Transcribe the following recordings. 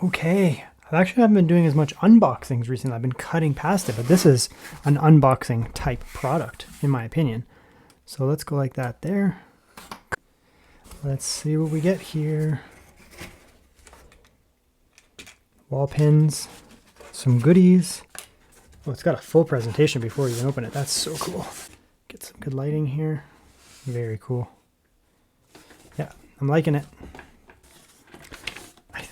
Okay, I actually haven't been doing as much unboxings recently. I've been cutting past it, but this is an unboxing type product, in my opinion. So let's go like that there. Let's see what we get here. Wall pins, some goodies. Oh, it's got a full presentation before you even open it. That's so cool. Get some good lighting here. Very cool. Yeah, I'm liking it. I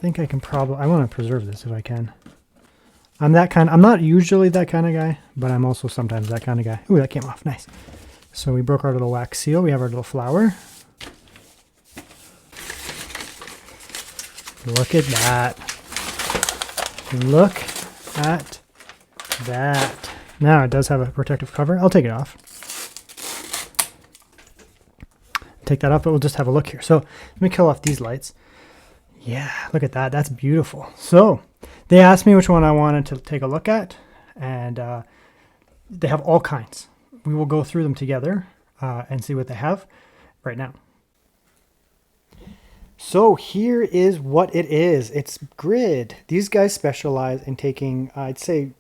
think I can I want to preserve this if I can. I'm not usually that kind of guy, but I'm also sometimes that kind of guy. Ooh, that came off, nice. So we broke our little wax seal. We have our little flower. Look at that. Look at that. Now it does have a protective cover. I'll take it off. Take that off, but we'll just have a look here. So let me kill off these lights. Yeah, look at that. That's beautiful. So they asked me which one I wanted to take a look at, and they have all kinds. We will go through them together and see what they have right now. So here is what it is. It's Grid. These guys specialize in taking, I'd say,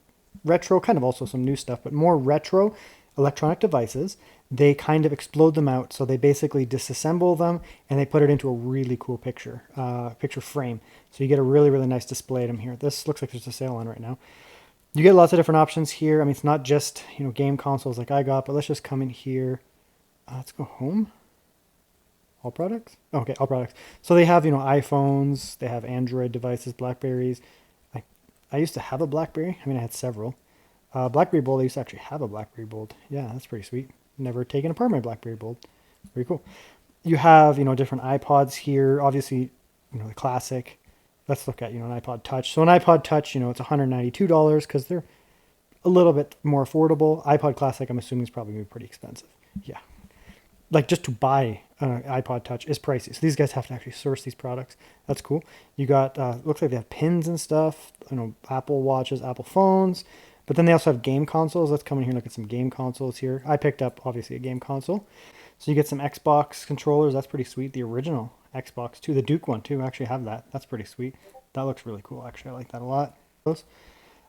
retro, kind of also some new stuff, but more retro electronic devices. They kind of explode them out. So they basically disassemble them and they put it into a really cool picture frame. So you get a really, really nice display of them here. This looks like there's a sale on right now. You get lots of different options here. I mean, it's not just, game consoles like I got, but let's just come in here. Let's go home. All products? Okay, all products. So they have, iPhones, they have Android devices, Blackberries. I used to have a Blackberry. I mean, I had several. Blackberry Bold, I used to actually have a Blackberry Bold. Yeah, that's pretty sweet. Never taken apart my Blackberry Bold. Very cool. You have, different iPods here. Obviously, the classic. Let's look at, an iPod Touch. So an iPod Touch, it's $192 because they're a little bit more affordable. iPod Classic, I'm assuming, is probably going to be pretty expensive. Yeah. Like just to buy an iPod Touch is pricey. So these guys have to actually source these products. That's cool. You got, looks like they have pins and stuff, Apple Watches, Apple phones, but then they also have game consoles. Let's come in here and look at some game consoles here. I picked up, obviously, a game console. So you get some Xbox controllers. That's pretty sweet. The original Xbox too. The Duke one too. I actually have that. That's pretty sweet. That looks really cool. Actually, I like that a lot.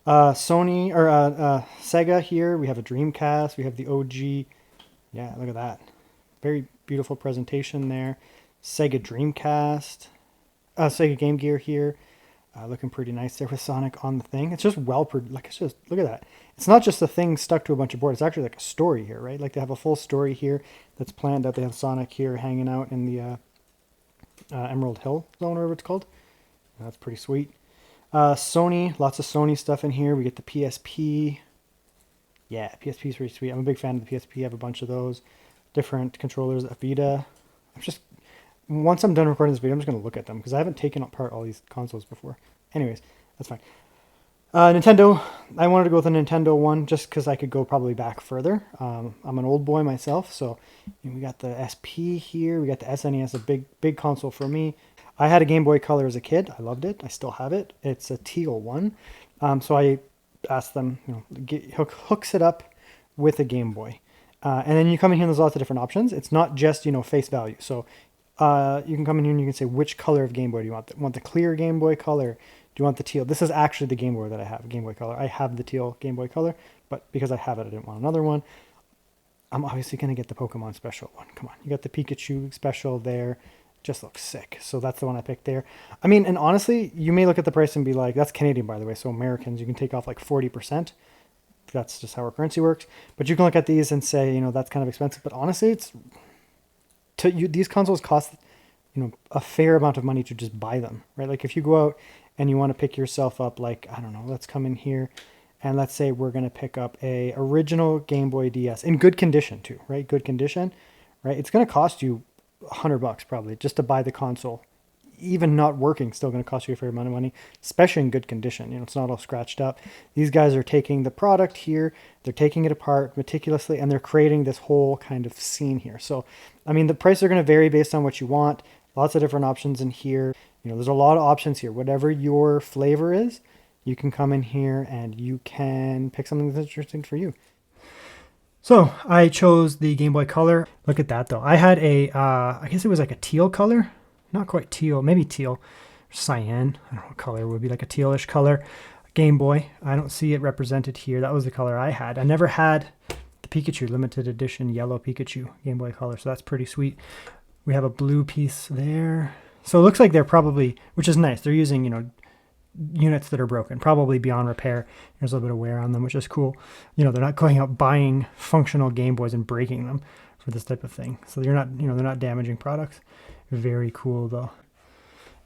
Sony or Sega here. We have a Dreamcast. We have the OG. Yeah, look at that. Very beautiful presentation there. Sega Dreamcast. Sega Game Gear here. Looking pretty nice there with Sonic on the thing. It's just it's just, look at that. It's not just a thing stuck to a bunch of boards. It's actually like a story here, right? Like they have a full story here that's planned out. They have Sonic here hanging out in the Emerald Hill zone, or whatever it's called. That's pretty sweet. Sony, lots of Sony stuff in here. We get the PSP. Yeah, PSP is pretty sweet. I'm a big fan of the PSP. I have a bunch of those. Different controllers, a Vita. Once I'm done recording this video, I'm just going to look at them because I haven't taken apart all these consoles before. Anyways, that's fine. Nintendo, I wanted to go with the Nintendo one just because I could go probably back further. I'm an old boy myself, so we got the SP here. We got the SNES, a big console for me. I had a Game Boy Color as a kid. I loved it. I still have it. It's a teal one. So I asked them, hooks it up with a Game Boy. And then you come in here and there's lots of different options. It's not just, face value. So you can come in here and you can say which color of Game Boy do you want. Want the clear Game Boy Color? Do you want the teal? This is actually the Game Boy that I have, Game Boy Color. I have the teal Game Boy Color, but because I have it, I didn't want another one. I'm obviously going to get the Pokemon special one. Come on. You got the Pikachu special there. Just looks sick. So that's the one I picked there. I mean, and honestly, you may look at the price and be like, that's Canadian, by the way. So Americans, you can take off like 40%. That's just how our currency works. But you can look at these and say, that's kind of expensive. But honestly, these consoles cost, a fair amount of money to just buy them, right? Like if you go out and you want to pick yourself up, like, I don't know, let's come in here and let's say we're going to pick up a original Game Boy DS in good condition too, right? Good condition, right? It's going to cost you $100 probably just to buy the console. Even not working, still going to cost you a fair amount of money, especially in good condition. It's not all scratched up. These guys are taking the product here, they're taking it apart meticulously, and they're creating this whole kind of scene here. So, I mean, the prices are going to vary based on what you want. Lots of different options in here. There's a lot of options here. Whatever your flavor is, you can come in here and you can pick something that's interesting for you. So I chose the Game Boy Color. Look at that though. I had I guess it was like a teal color. Not quite teal, maybe teal. cyan. I don't know what color it would be, like a tealish color. Game Boy. I don't see it represented here. That was the color I had. I never had the Pikachu limited edition yellow Pikachu Game Boy Color, so that's pretty sweet. We have a blue piece there. So it looks like they're probably, which is nice. They're using, you know, units that are broken, probably beyond repair. There's a little bit of wear on them, which is cool. You know, they're not going out buying functional Game Boys and breaking them for this type of thing. So you're not, you know, they're not damaging products. Very cool though.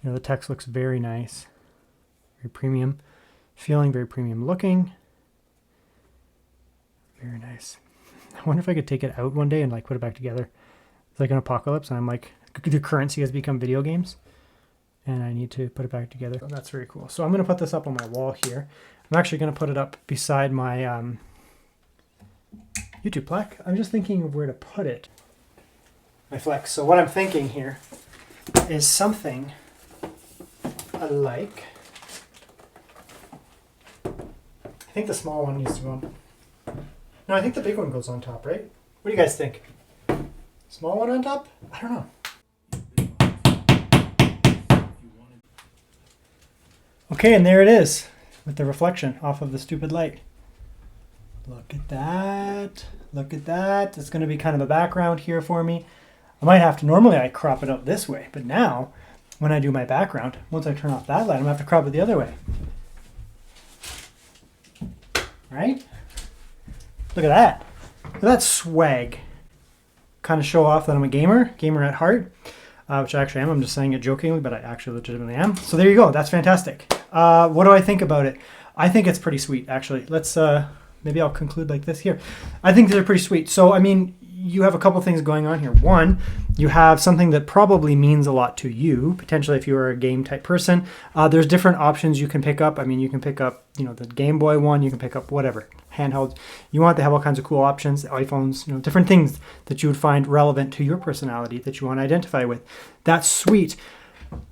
You know, the text looks very nice, very premium feeling, very premium looking. Very nice. I wonder if I could take it out one day and like put it back together. It's like an apocalypse, and I'm like, the currency has become video games, and I need to put it back together. So that's very cool. So I'm going to put this up on my wall here. I'm actually going to put it up beside my YouTube plaque. I'm just thinking of where to put it. My flex. So what I'm thinking here is something like, I think the small one needs to go on. No, I think the big one goes on top, right? What do you guys think? Small one on top? I don't know. Okay, and there it is with the reflection off of the stupid light. Look at that. Look at that. It's going to be kind of a background here for me. I might have to, normally I crop it out this way, but now when I do my background, once I turn off that light, I'm going to have to crop it the other way. Right? Look at that. Look at that swag. Kind of show off that I'm a gamer at heart, which I actually am. I'm just saying it jokingly, but I actually legitimately am. So there you go. That's fantastic. What do I think about it? I think it's pretty sweet, actually. Let's, maybe I'll conclude like this here. I think they're pretty sweet. So, I mean, you have a couple things going on here. One, you have something that probably means a lot to you, potentially if you are a game type person. There's different options you can pick up. I mean, you can pick up, you know, the Game Boy one, you can pick up whatever, handhelds. You want to have all kinds of cool options, iPhones, you know, different things that you would find relevant to your personality that you want to identify with. That's sweet.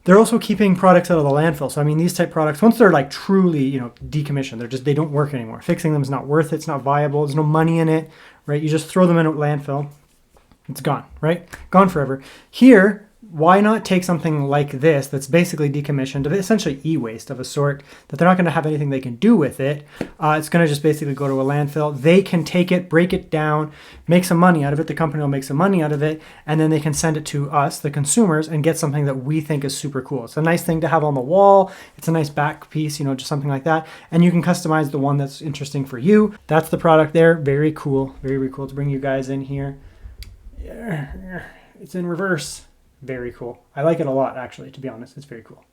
They're also keeping products out of the landfill. So, I mean, these type products, once they're like truly, you know, decommissioned, they don't work anymore. Fixing them is not worth it. It's not viable. There's no money in it, right? You just throw them in a landfill. It's gone, right? Gone forever. Here, why not take something like this that's basically decommissioned, essentially e-waste of a sort, that they're not going to have anything they can do with it. It's going to just basically go to a landfill. They can take it, break it down, make some money out of it. The company will make some money out of it, and then they can send it to us, the consumers, and get something that we think is super cool. It's a nice thing to have on the wall. It's a nice back piece, you know, just something like that. And you can customize the one that's interesting for you. That's the product there. Very cool. Very, very cool to bring you guys in here. It's in reverse. Very cool. I like it a lot, actually, to be honest. It's very cool.